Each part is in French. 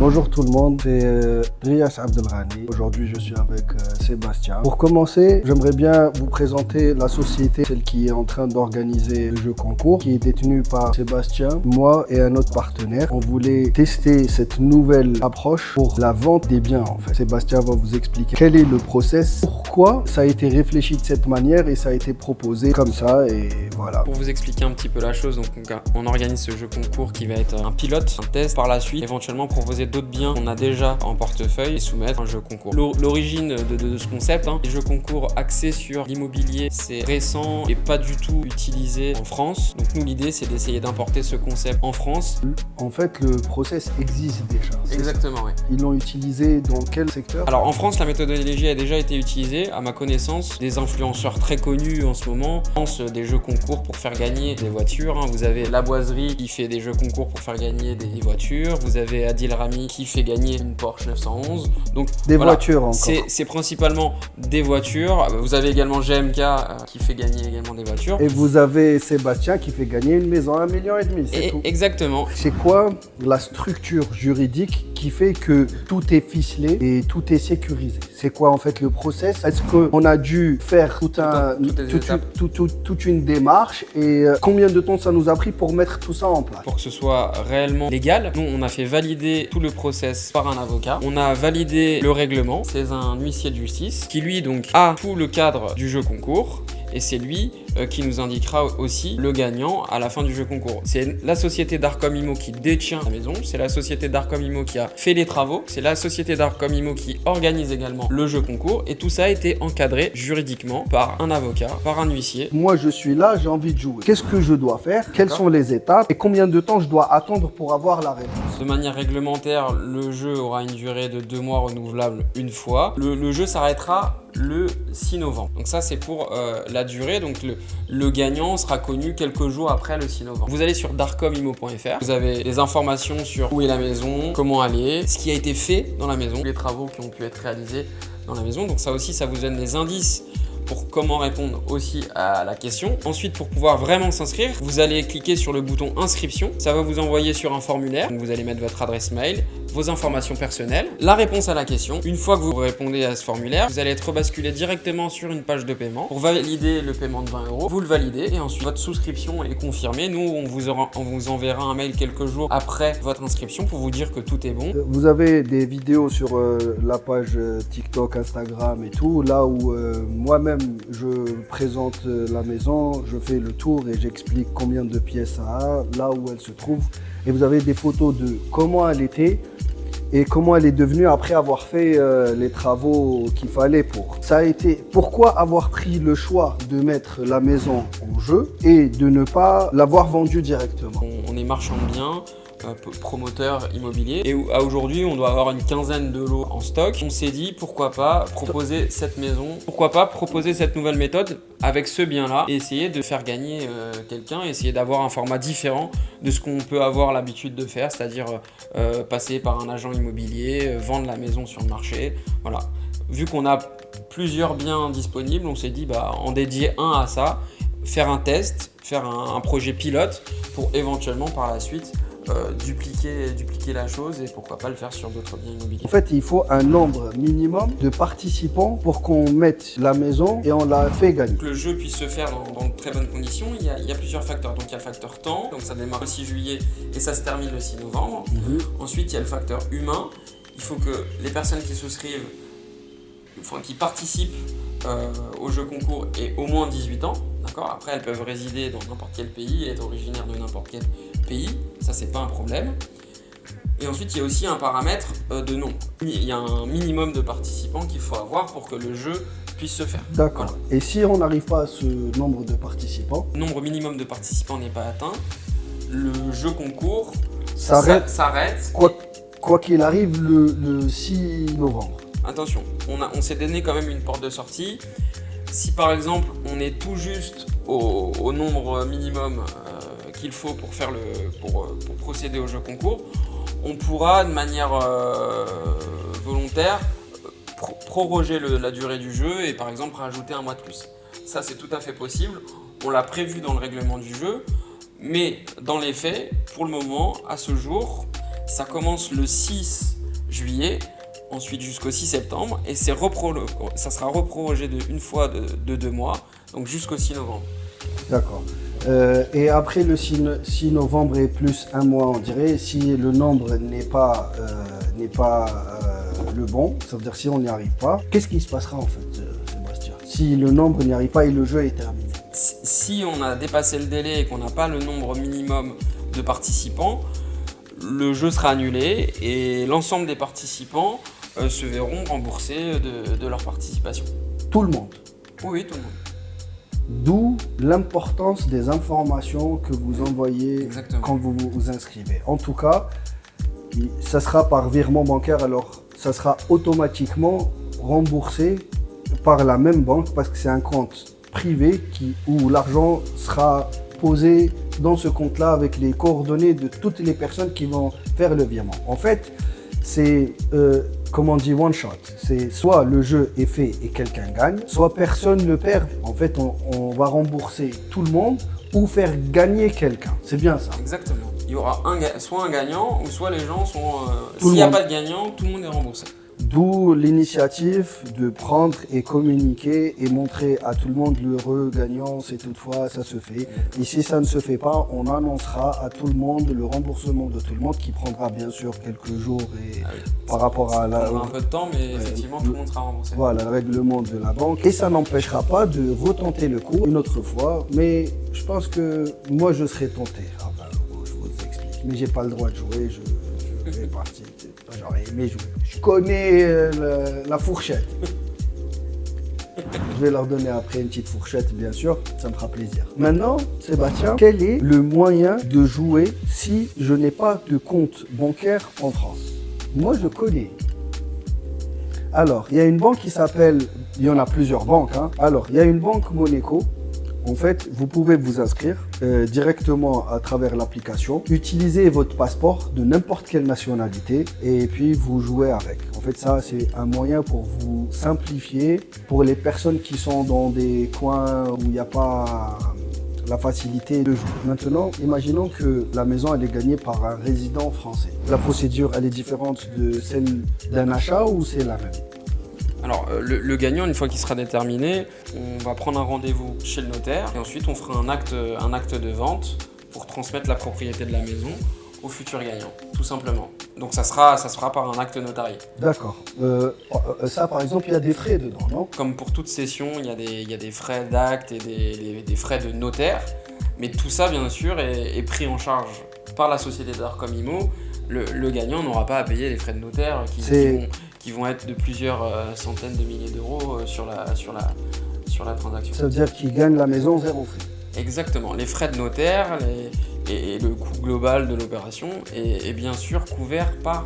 Bonjour tout le monde, c'est Rias Abdelghani. Aujourd'hui, je suis avec Sébastien. Pour commencer, j'aimerais bien vous présenter la société, celle qui est en train d'organiser le jeu concours, qui est détenue par Sébastien, moi et un autre partenaire. On voulait tester cette nouvelle approche pour la vente des biens en fait. Sébastien va vous expliquer quel est le process, pourquoi ça a été réfléchi de cette manière et ça a été proposé comme ça et voilà. Pour vous expliquer un petit peu la chose, donc on organise ce jeu concours qui va être un pilote, un test. Par la suite, éventuellement proposer d'autres biens qu'on a déjà en portefeuille et soumettre un jeu concours. L'origine de ce concept, les jeux concours axés sur l'immobilier, c'est récent et pas du tout utilisé en France. Donc nous, l'idée, c'est d'essayer d'importer ce concept en France. En fait, le process existe déjà. Exactement, oui. Ils l'ont utilisé dans quel secteur? Alors en France, la méthodologie a déjà été utilisée, à ma connaissance, des influenceurs très connus en ce moment lancent des jeux concours pour faire gagner des voitures. Vous avez La Boiserie qui fait des jeux concours pour faire gagner des voitures. Vous avez Adil Rami qui fait gagner une Porsche 911. Donc des voitures encore. C'est principalement des voitures. Vous avez également GMK qui fait gagner également des voitures. Et vous avez Sébastien qui fait gagner une maison à 1,5 million, c'est tout. Exactement. C'est quoi la structure juridique qui fait que tout est ficelé et tout est sécurisé? C'est quoi en fait le process? Est-ce qu'on a dû faire toute une démarche et combien de temps ça nous a pris pour mettre tout ça en place? Pour que ce soit réellement légal, nous on a fait valider tout le process par un avocat. On a validé le règlement, c'est un huissier de justice qui lui donc a tout le cadre du jeu concours. Et c'est lui qui nous indiquera aussi le gagnant à la fin du jeu concours. C'est la société Darcom Immo qui détient la maison, c'est la société Darcom Immo qui a fait les travaux, c'est la société Darcom Immo qui organise également le jeu concours et tout ça a été encadré juridiquement par un avocat, par un huissier. Moi je suis là, j'ai envie de jouer. Qu'est-ce que je dois faire? Quelles sont les étapes? Et combien de temps je dois attendre pour avoir la réponse? De manière réglementaire, le jeu aura une durée de 2 mois renouvelable une fois. Le jeu s'arrêtera le 6 novembre. Donc ça c'est pour la durée, donc le gagnant sera connu quelques jours après le 6 novembre. Vous allez sur darcomimmo.fr, vous avez des informations sur où est la maison, comment aller, ce qui a été fait dans la maison, les travaux qui ont pu être réalisés dans la maison. Donc ça aussi, ça vous donne des indices pour comment répondre aussi à la question. Ensuite, pour pouvoir vraiment s'inscrire, vous allez cliquer sur le bouton inscription. Ça va vous envoyer sur un formulaire. Donc vous allez mettre votre adresse mail, vos informations personnelles, la réponse à la question. Une fois que vous répondez à ce formulaire, vous allez être rebasculé directement sur une page de paiement. Pour valider le paiement de 20 €, vous le validez et ensuite votre souscription est confirmée. Nous, on vous enverra un mail quelques jours après votre inscription pour vous dire que tout est bon. Vous avez des vidéos sur la page TikTok, Instagram et tout, là où moi-même je présente la maison, je fais le tour et j'explique combien de pièces ça a, là où elle se trouve. Et vous avez des photos de comment elle était et comment elle est devenue après avoir fait les travaux qu'il fallait pour. Ça a été pourquoi avoir pris le choix de mettre la maison en jeu et de ne pas l'avoir vendue directement. On est marchand de biens, promoteur immobilier et aujourd'hui on doit avoir une quinzaine de lots en stock. On s'est dit pourquoi pas proposer cette maison, pourquoi pas proposer cette nouvelle méthode avec ce bien là et essayer de faire gagner quelqu'un, essayer d'avoir un format différent de ce qu'on peut avoir l'habitude de faire, c'est-à-dire passer par un agent immobilier, vendre la maison sur le marché. Voilà. Vu qu'on a plusieurs biens disponibles, on s'est dit en dédier un à ça, faire un test, faire un projet pilote pour éventuellement par la suite dupliquer la chose et pourquoi pas le faire sur d'autres biens immobiliers. En fait, il faut un nombre minimum de participants pour qu'on mette la maison et on la fait gagner. Pour que le jeu puisse se faire dans de très bonnes conditions, il y a plusieurs facteurs. Donc il y a le facteur temps, donc ça démarre le 6 juillet et ça se termine le 6 novembre. Ensuite, il y a le facteur humain. Il faut que les personnes qui souscrivent, qui participent au jeu concours aient au moins 18 ans. D'accord. Après, elles peuvent résider dans n'importe quel pays et être originaires de n'importe quel pays. Ça, c'est pas un problème. Et ensuite, il y a aussi un paramètre de nom. Il y a un minimum de participants qu'il faut avoir pour que le jeu puisse se faire. D'accord. Voilà. Et si on n'arrive pas à ce nombre de participants? Le nombre minimum de participants n'est pas atteint. Le jeu concours s'arrête. Quoi qu'il arrive le 6 novembre. Attention, on s'est donné quand même une porte de sortie. Si par exemple on est tout juste au nombre minimum qu'il faut pour procéder au jeu concours, on pourra de manière volontaire proroger la durée du jeu et par exemple rajouter un mois de plus. Ça c'est tout à fait possible, on l'a prévu dans le règlement du jeu, mais dans les faits, pour le moment, à ce jour, Ça commence le 6 juillet, ensuite jusqu'au 6 septembre, et ça sera reprorogé une fois de 2 mois, donc jusqu'au 6 novembre. D'accord. Et après le 6 novembre et plus un mois, on dirait, si le nombre n'est pas le bon, ça veut dire si on n'y arrive pas, qu'est-ce qui se passera en fait, Sébastien? Si le nombre n'y arrive pas et le jeu est terminé. Si on a dépassé le délai et qu'on n'a pas le nombre minimum de participants, le jeu sera annulé et l'ensemble des participants se verront rembourser de leur participation. Tout le monde. Oui, tout le monde. D'où l'importance des informations que vous envoyez quand vous vous inscrivez. En tout cas, ça sera par virement bancaire, alors ça sera automatiquement remboursé par la même banque parce que c'est un compte privé où l'argent sera posé dans ce compte-là avec les coordonnées de toutes les personnes qui vont faire le virement. En fait, c'est, comme on dit, one shot. C'est soit le jeu est fait et quelqu'un gagne, soit personne ne perd. En fait, on va rembourser tout le monde ou faire gagner quelqu'un. C'est bien ça. Exactement. Il y aura soit un gagnant ou soit les gens sont... s'il n'y a pas de gagnant, tout le monde est remboursé. D'où l'initiative de prendre et communiquer et montrer à tout le monde l'heureux gagnant si toutefois ça se fait. Et si ça ne se fait pas, on annoncera à tout le monde le remboursement de tout le monde qui prendra bien sûr quelques jours et par rapport à ça prendra un peu de temps, mais effectivement tout le monde sera remboursé. Voilà, le règlement de la banque. Et ça n'empêchera pas de retenter le coup une autre fois. Mais je pense que moi je serai tenté. Ah ben, je vous explique. Mais j'ai pas le droit de jouer. Je fais partie. J'aurais aimé jouer. Je connais la fourchette. Je vais leur donner après une petite fourchette, bien sûr. Ça me fera plaisir. Maintenant, Sébastien, quel est le moyen de jouer si je n'ai pas de compte bancaire en France? Moi, je connais. Alors, il y a une banque qui s'appelle... Il y en a plusieurs banques. Alors, il y a une banque Moneco. En fait, vous pouvez vous inscrire directement à travers l'application, utiliser votre passeport de n'importe quelle nationalité et puis vous jouez avec. En fait, ça, c'est un moyen pour vous simplifier pour les personnes qui sont dans des coins où il n'y a pas la facilité de jouer. Maintenant, imaginons que la maison elle est gagnée par un résident français. La procédure, elle est différente de celle d'un achat ou c'est la même? Alors, le gagnant, une fois qu'il sera déterminé, on va prendre un rendez-vous chez le notaire et ensuite on fera un acte de vente pour transmettre la propriété de la maison au futur gagnant, tout simplement. Donc ça se fera par un acte notarié. D'accord. Ça, par exemple, il y a des frais dedans, non? Comme pour toute cession, il y a des frais d'acte et des frais de notaire, mais tout ça, bien sûr, est pris en charge par la société d'Arcom Immo. Le gagnant n'aura pas à payer les frais de notaire qui vont être de plusieurs centaines de milliers d'euros sur la transaction. Ça veut dire qu'il gagne la maison zéro frais. Exactement. Les frais de notaire et le coût global de l'opération est bien sûr couvert par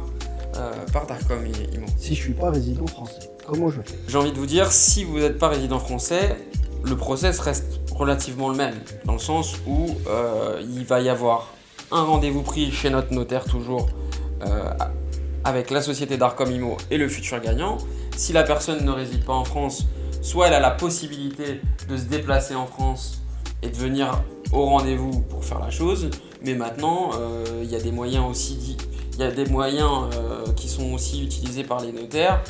Darcom Immo. Si je ne suis pas résident français, comment je fais? J'ai envie de vous dire, si vous n'êtes pas résident français, le process reste relativement le même, dans le sens où il va y avoir un rendez-vous pris chez notre notaire toujours avec la société d'Arcom Immo et le futur gagnant. Si la personne ne réside pas en France, soit elle a la possibilité de se déplacer en France et de venir au rendez-vous pour faire la chose, mais maintenant il y a des moyens qui sont aussi utilisés par les notaires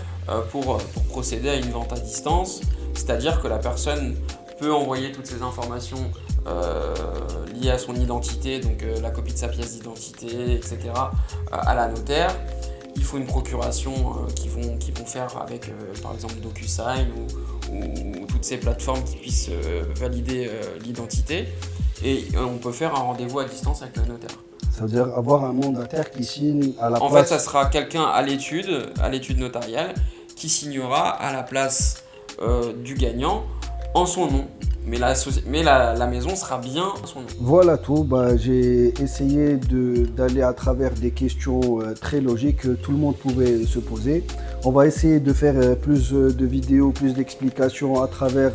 pour procéder à une vente à distance, c'est-à-dire que la personne peut envoyer toutes ces informations liées à son identité, donc la copie de sa pièce d'identité, etc., à la notaire. Il faut une procuration qu'ils vont faire avec par exemple DocuSign ou toutes ces plateformes qui puissent valider l'identité, et on peut faire un rendez-vous à distance avec le notaire. Ça veut dire avoir un mandataire qui signe à la place... En fait, ça sera quelqu'un à l'étude notariale qui signera à la place du gagnant en son nom. Mais la maison sera bien son nom. Voilà tout. J'ai essayé d'aller à travers des questions très logiques que tout le monde pouvait se poser. On va essayer de faire plus de vidéos, plus d'explications à travers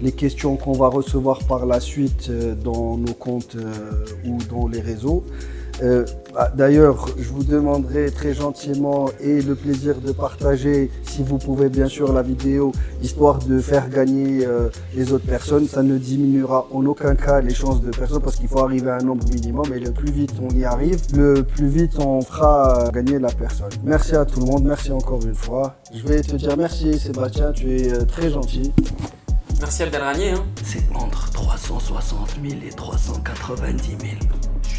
les questions qu'on va recevoir par la suite dans nos comptes ou dans les réseaux. D'ailleurs, je vous demanderai très gentiment et le plaisir de partager, si vous pouvez bien sûr, la vidéo, histoire de faire gagner les autres personnes. Ça ne diminuera en aucun cas les chances de personnes parce qu'il faut arriver à un nombre minimum et le plus vite on y arrive, le plus vite on fera gagner la personne. Merci à tout le monde, merci encore une fois. Je vais te dire merci Sébastien, tu es très gentil. Merci Abdelrani. C'est entre 360 000 et 390 000.